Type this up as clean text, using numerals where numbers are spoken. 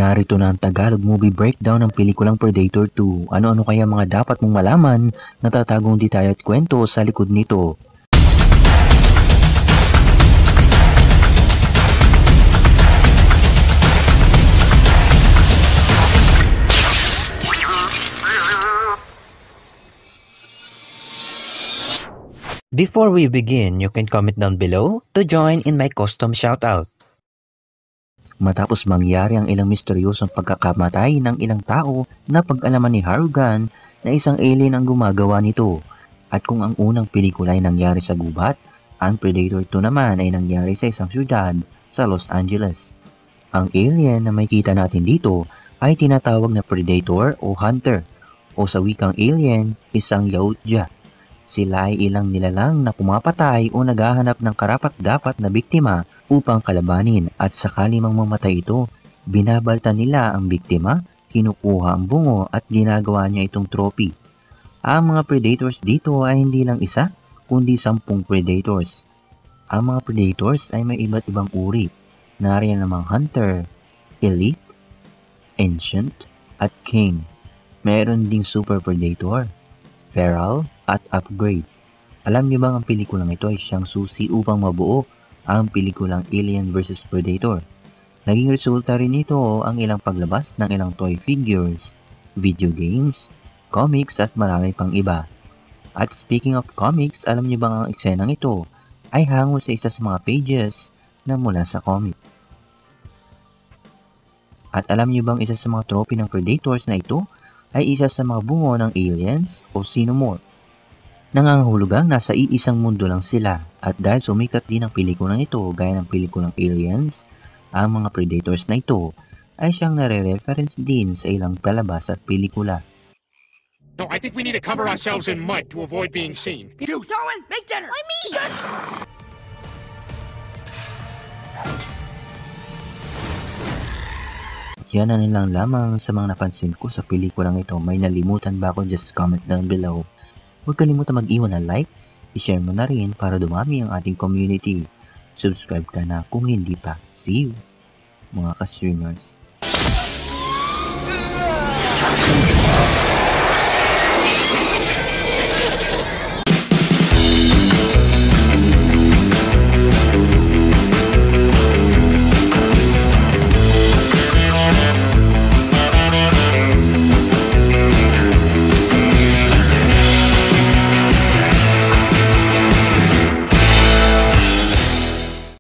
Narito na ang Tagalog movie breakdown ng pelikulang Predator 2. Ano-ano kaya mga dapat mong malaman na tatagong detalye at kwento sa likod nito? Before we begin, you can comment down below to join in my custom shoutout. Matapos mangyari ang ilang misteryosong pagkakamatay ng ilang tao, napag-alaman ni Harrigan na isang alien ang gumagawa nito. At kung ang unang pelikula ay nangyari sa gubat, ang Predator 2 naman ay nangyari sa isang syudad sa Los Angeles. Ang alien na makikita natin dito ay tinatawag na Predator o Hunter, o sa wikang alien, isang Yautja. Sila ay ilang nilalang na pumapatay o naghahanap ng karapat-dapat na biktima upang kalabanin, at sakali mang mamatay ito, binabalta nila ang biktima, kinukuha ang bungo at ginagawa niya itong trophy. Ang mga predators dito ay hindi lang isa, kundi 10 predators. Ang mga predators ay may iba't ibang uri. Nariyan namang Hunter, Elite, Ancient, at King. Meron ding Super Predator, Feral, at Upgrade. Alam niyo bang ang pelikulang ito ay siyang susi upang mabuo ang pelikulang Alien vs Predator? Naging resulta rin nito ang ilang paglabas ng ilang toy figures, video games, comics at marami pang iba. At speaking of comics, alam niyo bang ang eksenang ito ay hango sa isa sa mga pages na mula sa comic? At alam niyo bang isa sa mga trophy ng Predators na ito ay isa sa mga bungo ng aliens o xenomorph? Nangangahulugang nasa iisang mundo lang sila, at dahil sumikat din ang pelikulang ito gaya ng pelikulang Aliens, ang mga Predators na ito ay siyang nare-reference din sa ilang palabas at pelikula. No, I think we need to cover ourselves in mud to avoid being seen. You, Darwin, make dinner! Why me? Yan na nilang lamang sa mga napansin ko sa pelikulang ito. May nalimutan ba ako? Just comment down below. Huwag kalimutan mag-iwan ng like, i-share mo na rin para dumami ang ating community. Subscribe ka na kung hindi pa. See you, mga ka-streamers.